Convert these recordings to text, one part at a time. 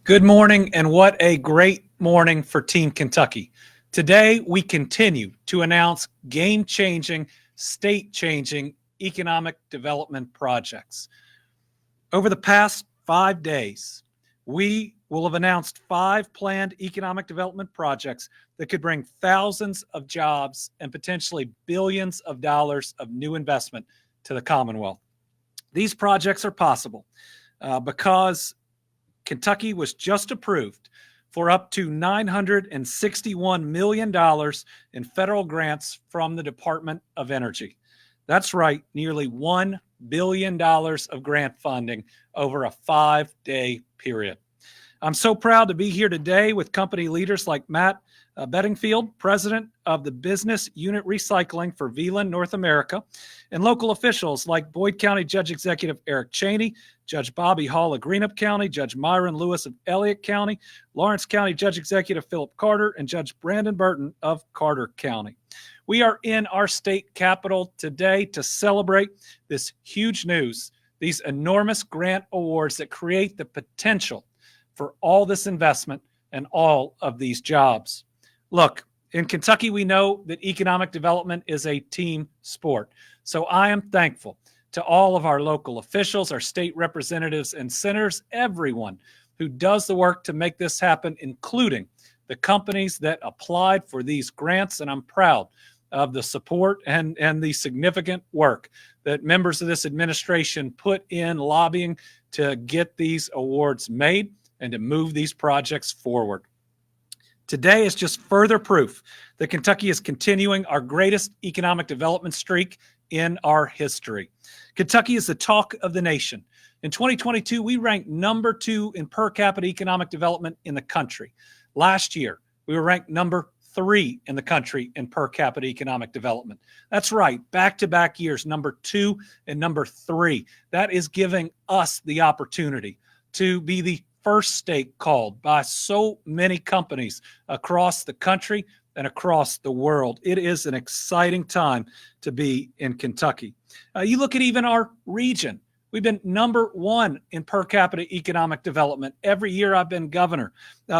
Good morning, and what a great morning for Team Kentucky. Today, we continue to announce game-changing, state-changing economic development projects. Over the past 5 days, we will have announced 5 planned economic development projects that could bring thousands of jobs and potentially billions of dollars of new investment to the Commonwealth. These projects are possible because Kentucky was just approved for up to $961 million in federal grants from the Department of Energy. That's right, nearly $1 billion of grant funding over a 5-day period. I'm so proud to be here today with company leaders like Matt Bedingfield, president of the Business Unit Recycling for Velon North America, and local officials like Boyd County Judge Executive Eric Cheney, Judge Bobby Hall of Greenup County, Judge Myron Lewis of Elliott County, Lawrence County Judge Executive Philip Carter, and Judge Brandon Burton of Carter County. We are in our state capital today to celebrate this huge news, these enormous grant awards that create the potential for all this investment and all of these jobs. Look, in Kentucky, we know that economic development is a team sport. So I am thankful to all of our local officials, our state representatives and senators, everyone who does the work to make this happen, including the companies that applied for these grants. And I'm proud of the support and the significant work that members of this administration put in lobbying to get these awards made and to move these projects forward. Today is just further proof that Kentucky is continuing our greatest economic development streak in our history. Kentucky is the talk of the nation. In 2022, we ranked number 2 in per capita economic development in the country. Last year, we were ranked number 3 in the country in per capita economic development. That's right, back-to-back years, number 2 and number 3. That is giving us the opportunity to be the first state called by so many companies across the country and across the world. It is an exciting time to be in Kentucky. You look at even our region. We've been number 1 in per capita economic development every year I've been governor.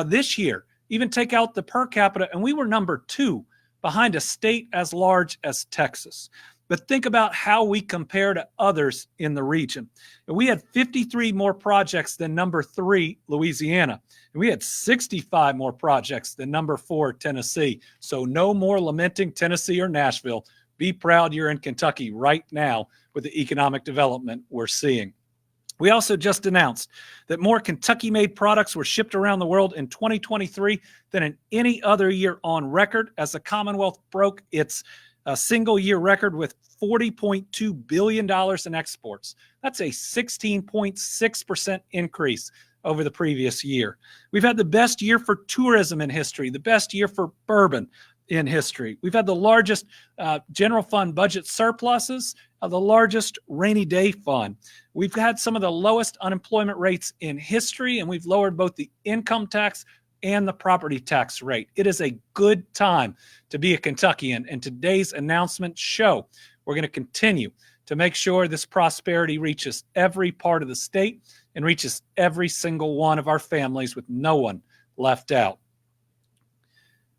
This year, even take out the per capita, and we were number 2 behind a state as large as Texas. But think about how we compare to others in the region. We had 53 more projects than number 3, Louisiana. And we had 65 more projects than number 4, Tennessee. So no more lamenting Tennessee or Nashville. Be proud you're in Kentucky right now with the economic development we're seeing. We also just announced that more Kentucky-made products were shipped around the world in 2023 than in any other year on record, as the Commonwealth broke its single-year record with $40.2 billion in exports. That's a 16.6% increase over the previous year. We've had the best year for tourism in history, the best year for bourbon in history. We've had the largest general fund budget surpluses, the largest rainy day fund. We've had some of the lowest unemployment rates in history, and we've lowered both the income tax and the property tax rate. It is a good time to be a Kentuckian, and today's announcements show we're going to continue to make sure this prosperity reaches every part of the state and reaches every single one of our families with no one left out.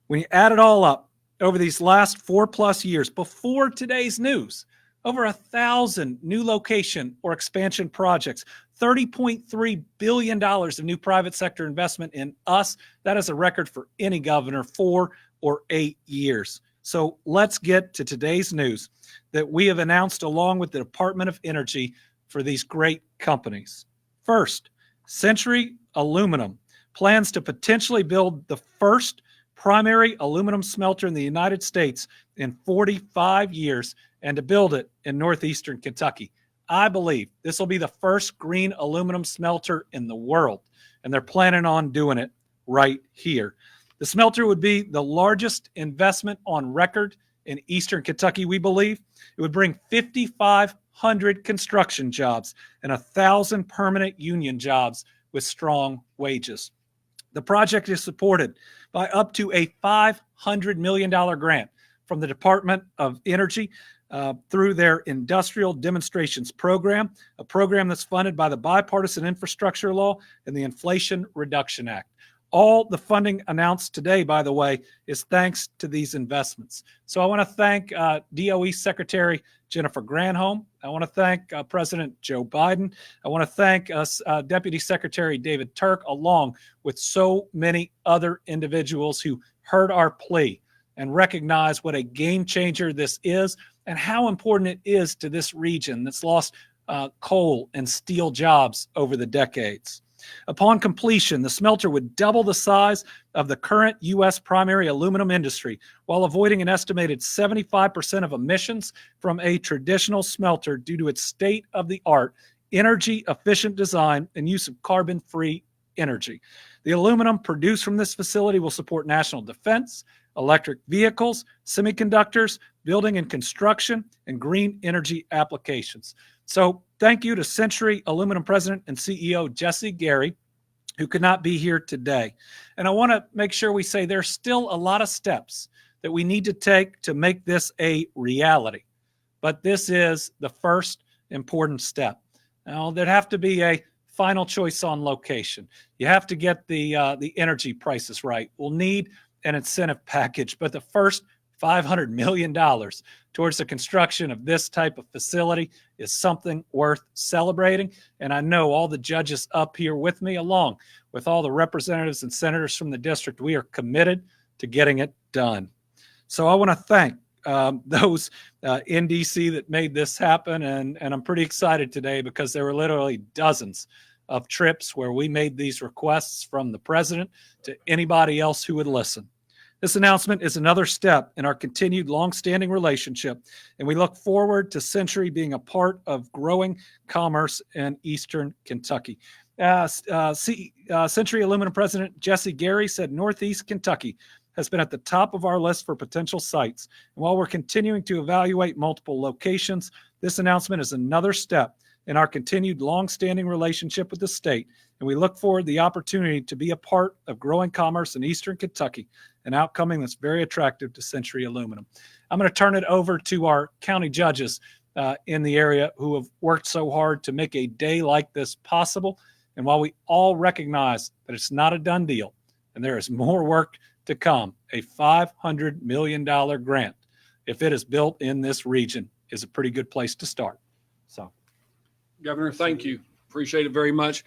When you add it all up, over these last 4+ years before today's news, over 1,000 new location or expansion projects, $30.3 billion of new private sector investment in us. That is a record for any governor 4 or 8 years. So let's get to today's news that we have announced along with the Department of Energy for these great companies. First, Century Aluminum plans to potentially build the first primary aluminum smelter in the United States in 45 years and to build it in northeastern Kentucky. I believe this will be the first green aluminum smelter in the world, and they're planning on doing it right here. The smelter would be the largest investment on record in eastern Kentucky, we believe. It would bring 5,500 construction jobs and 1,000 permanent union jobs with strong wages. The project is supported by up to a $500 million grant from the Department of Energy. through their Industrial Demonstrations Program, a program that's funded by the Bipartisan Infrastructure Law and the Inflation Reduction Act. All the funding announced today, by the way, is thanks to these investments. So I want to thank DOE Secretary Jennifer Granholm. I want to thank President Joe Biden. I want to thank Deputy Secretary David Turk, along with so many other individuals who heard our plea and recognize what a game changer this is and how important it is to this region that's lost coal and steel jobs over the decades. Upon completion, the smelter would double the size of the current U.S. primary aluminum industry while avoiding an estimated 75% of emissions from a traditional smelter due to its state-of-the-art, energy-efficient design and use of carbon-free energy. The aluminum produced from this facility will support national defense, electric vehicles, semiconductors, building and construction, and green energy applications. So thank you to Century Aluminum President and CEO Jesse Gary, who could not be here today. And I want to make sure we say there's still a lot of steps that we need to take to make this a reality. But this is the first important step. Now, there'd have to be a final choice on location. You have to get the energy prices right. We'll need an incentive package, but the first $500 million towards the construction of this type of facility is something worth celebrating. And I know all the judges up here with me, along with all the representatives and senators from the district, we are committed to getting it done. So I want to thank those in DC that made this happen. And I'm pretty excited today because there were literally dozens of trips where we made these requests from the president to anybody else who would listen. This announcement is another step in our continued long-standing relationship, and we look forward to Century being a part of growing commerce in Eastern Kentucky. Century Aluminum President Jesse Gary said Northeast Kentucky has been at the top of our list for potential sites. And while we're continuing to evaluate multiple locations, this announcement is another step in our continued long-standing relationship with the state, and we look forward to the opportunity to be a part of growing commerce in Eastern Kentucky, an outcome that's very attractive to Century Aluminum. I'm going to turn it over to our county judges in the area who have worked so hard to make a day like this possible. And while we all recognize that it's not a done deal and there is more work to come, a $500 million grant, if it is built in this region, is a pretty good place to start. So, Governor, thank you. Appreciate it very much.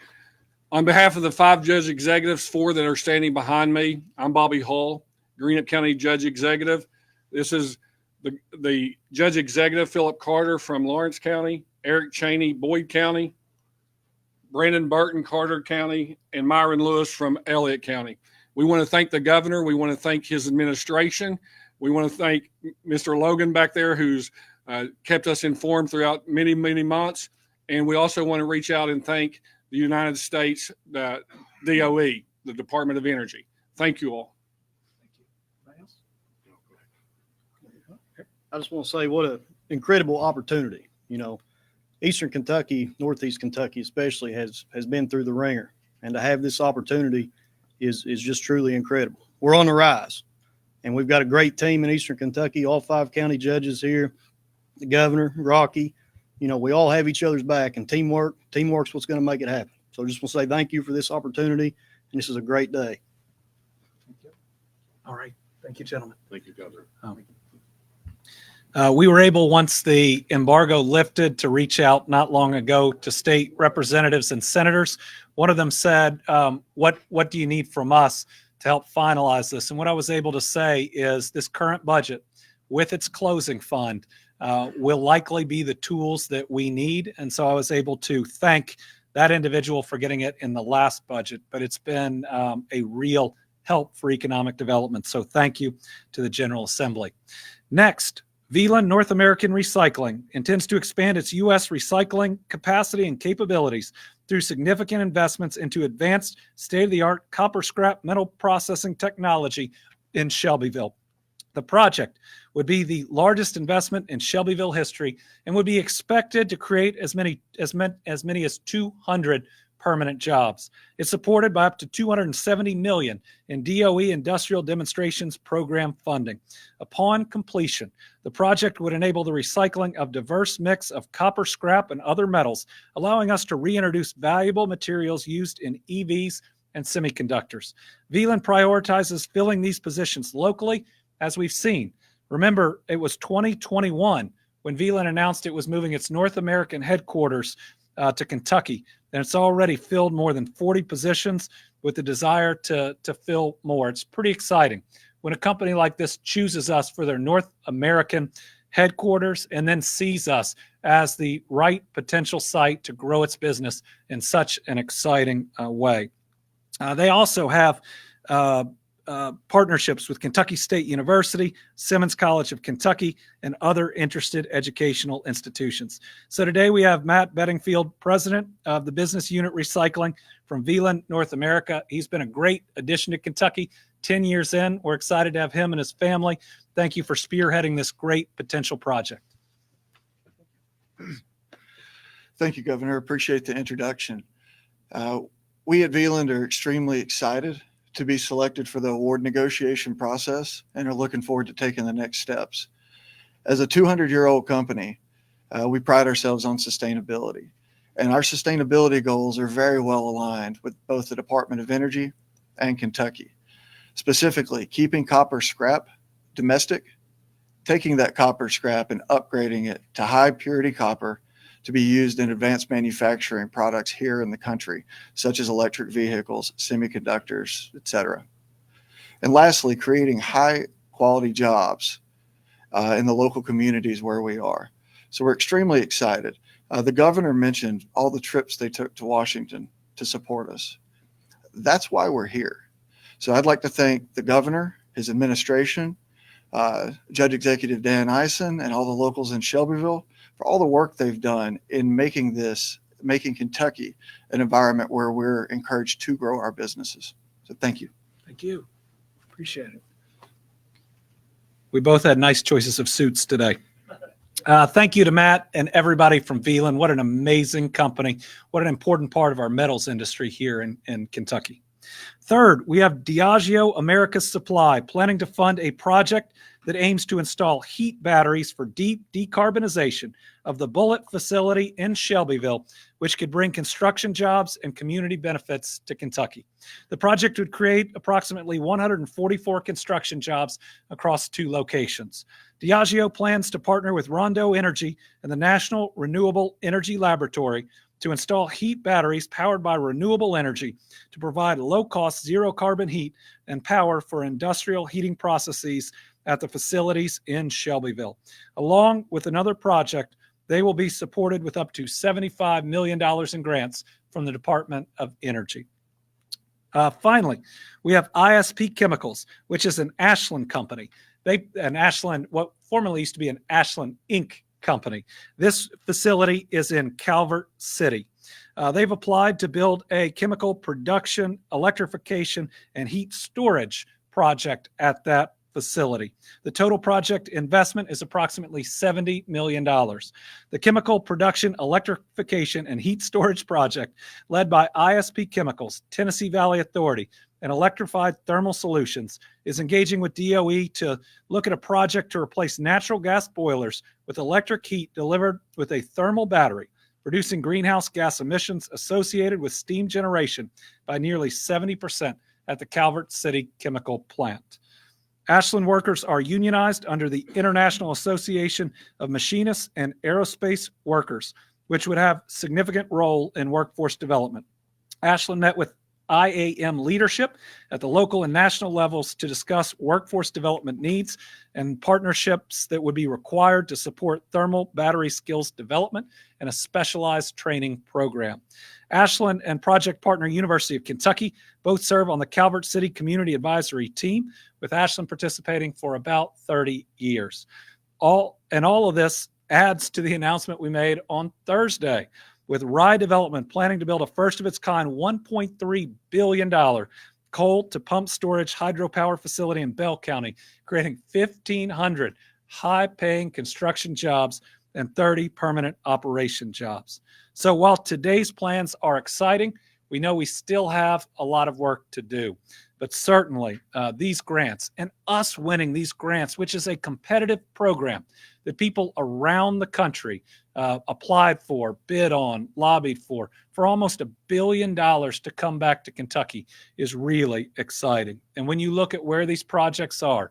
On behalf of the 5 judge executives, 4 that are standing behind me, I'm Bobby Hall, Greenup County Judge Executive. This is the Judge Executive, Philip Carter from Lawrence County, Eric Cheney, Boyd County, Brandon Burton, Carter County, and Myron Lewis from Elliott County. We want to thank the governor. We want to thank his administration. We want to thank Mr. Logan back there, who's kept us informed throughout many, many months. And we also want to reach out and thank the United States, the DOE, the Department of Energy. Thank you all. Thank you. I just want to say what an incredible opportunity. You know, Eastern Kentucky, Northeast Kentucky especially, has been through the ringer. And to have this opportunity is just truly incredible. We're on the rise. And we've got a great team in Eastern Kentucky, all 5 county judges here, the governor, Rocky. You know, we all have each other's back, and teamwork's what's going to make it happen. So I just want to say thank you for this opportunity, and this is a great day. Thank you. All right. Thank you, gentlemen. Thank you, Governor. We were able, once the embargo lifted, to reach out not long ago to state representatives and senators. One of them said, what do you need from us to help finalize this? And what I was able to say is this current budget, with its closing fund, will likely be the tools that we need. And so I was able to thank that individual for getting it in the last budget, but it's been a real help for economic development. So thank you to the General Assembly. Next, Velon North American Recycling intends to expand its U.S. recycling capacity and capabilities through significant investments into advanced state-of-the-art copper scrap metal processing technology in Shelbyville. The project would be the largest investment in Shelbyville history and would be expected to create as many as 200 permanent jobs. It's supported by up to $270 million in DOE Industrial Demonstrations Program funding. Upon completion, the project would enable the recycling of diverse mix of copper scrap and other metals, allowing us to reintroduce valuable materials used in EVs and semiconductors. Velon prioritizes filling these positions locally, as we've seen. Remember, it was 2021 when Velon announced it was moving its North American headquarters to Kentucky, and it's already filled more than 40 positions with the desire to fill more. It's pretty exciting when a company like this chooses us for their North American headquarters and then sees us as the right potential site to grow its business in such an exciting way. They also have partnerships with Kentucky State University, Simmons College of Kentucky, and other interested educational institutions. So today we have Matt Bedingfield, president of the business unit recycling from Velon North America. He's been a great addition to Kentucky. 10 years in, we're excited to have him and his family. Thank you for spearheading this great potential project. Thank you, Governor. Appreciate the introduction. We at Velon are extremely excited to be selected for the award negotiation process and are looking forward to taking the next steps. As a 200-year-old company, we pride ourselves on sustainability, and our sustainability goals are very well aligned with both the Department of Energy and Kentucky. Specifically, keeping copper scrap domestic, taking that copper scrap and upgrading it to high purity copper to be used in advanced manufacturing products here in the country, such as electric vehicles, semiconductors, etc. And lastly, creating high quality jobs in the local communities where we are. So we're extremely excited. The governor mentioned all the trips they took to Washington to support us. That's why we're here. So I'd like to thank the governor, his administration, Judge Executive Dan Ison, and all the locals in Shelbyville for all the work they've done in making Kentucky an environment where we're encouraged to grow our businesses. So thank you. Thank you. Appreciate it. We both had nice choices of suits today. Thank you to Matt and everybody from Velon. What an amazing company. What an important part of our metals industry here in Kentucky. Third, we have Diageo America's Supply planning to fund a project that aims to install heat batteries for deep decarbonization of the Bullitt facility in Shelbyville, which could bring construction jobs and community benefits to Kentucky. The project would create approximately 144 construction jobs across 2 locations. Diageo plans to partner with Rondo Energy and the National Renewable Energy Laboratory to install heat batteries powered by renewable energy to provide low-cost, zero-carbon heat and power for industrial heating processes at the facilities in Shelbyville. Along with another project, they will be supported with up to $75 million in grants from the Department of Energy. Finally, we have ISP Chemicals, which is an Ashland company. What formerly used to be an Ashland Inc. company. This facility is in Calvert City. They've applied to build a chemical production, electrification, and heat storage project at that facility. The total project investment is approximately $70 million. The chemical production, electrification, and heat storage project, led by ISP Chemicals, Tennessee Valley Authority, and Electrified Thermal Solutions, is engaging with DOE to look at a project to replace natural gas boilers with electric heat delivered with a thermal battery, reducing greenhouse gas emissions associated with steam generation by nearly 70% at the Calvert City Chemical Plant. Ashland workers are unionized under the International Association of Machinists and Aerospace Workers, which would have significant role in workforce development. Ashland met with IAM leadership at the local and national levels to discuss workforce development needs and partnerships that would be required to support thermal battery skills development and a specialized training program. Ashland and project partner University of Kentucky both serve on the Calvert City Community Advisory Team, with Ashland participating for about 30 years. All of this adds to the announcement we made on Thursday, with Rye Development planning to build a first-of-its-kind $1.3 billion coal-to-pump storage hydropower facility in Bell County, creating 1,500 high-paying construction jobs and 30 permanent operation jobs. So while today's plans are exciting, We know we still have a lot of work to do, but certainly these grants and us winning these grants, which is a competitive program that people around the country applied for, bid on, lobbied for almost $1 billion to come back to Kentucky, is really exciting. And when you look at where these projects are,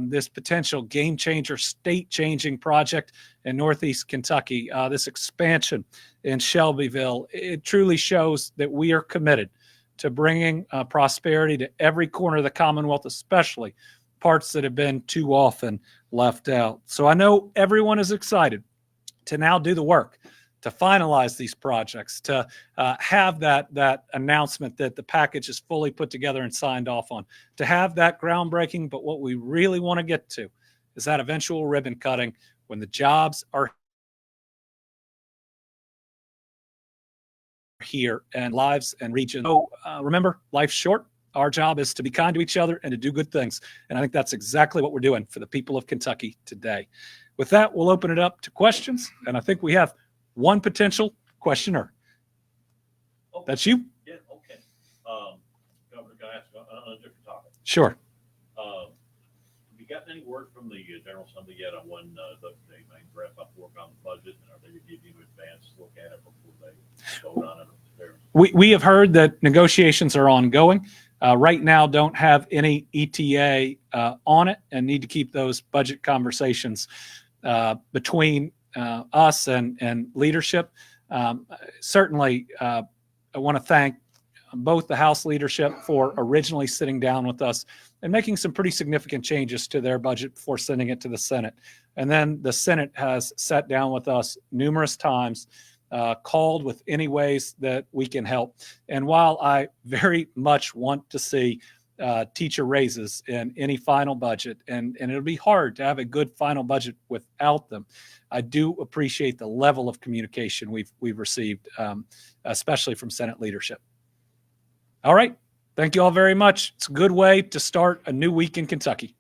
this potential game changer, state changing project in Northeast Kentucky, this expansion in Shelbyville, it truly shows that we are committed to bringing prosperity to every corner of the Commonwealth, especially parts that have been too often left out. So I know everyone is excited to now do the work, to finalize these projects, to have that announcement that the package is fully put together and signed off on, to have that groundbreaking. But what we really want to get to is that eventual ribbon cutting when the jobs are here and lives and regions. So remember, life's short. Our job is to be kind to each other and to do good things. And I think that's exactly what we're doing for the people of Kentucky today. With that, we'll open it up to questions. And I think we have one potential questioner. Okay. That's you? Yeah, okay. Governor, can I ask on a different topic? Sure. Have you gotten any word from the General Assembly yet on when they may wrap up work on the budget? And are they going to give you an advance look at it before they vote on it? We have heard that negotiations are ongoing. Right now, don't have any ETA on it and need to keep those budget conversations between us and leadership. Certainly, I want to thank both the House leadership for originally sitting down with us and making some pretty significant changes to their budget before sending it to the Senate. And then the Senate has sat down with us numerous times, called with any ways that we can help. And while I very much want to see teacher raises in any final budget, and it'll be hard to have a good final budget without them, I do appreciate the level of communication we've received, especially from Senate leadership. All right. Thank you all very much. It's a good way to start a new week in Kentucky.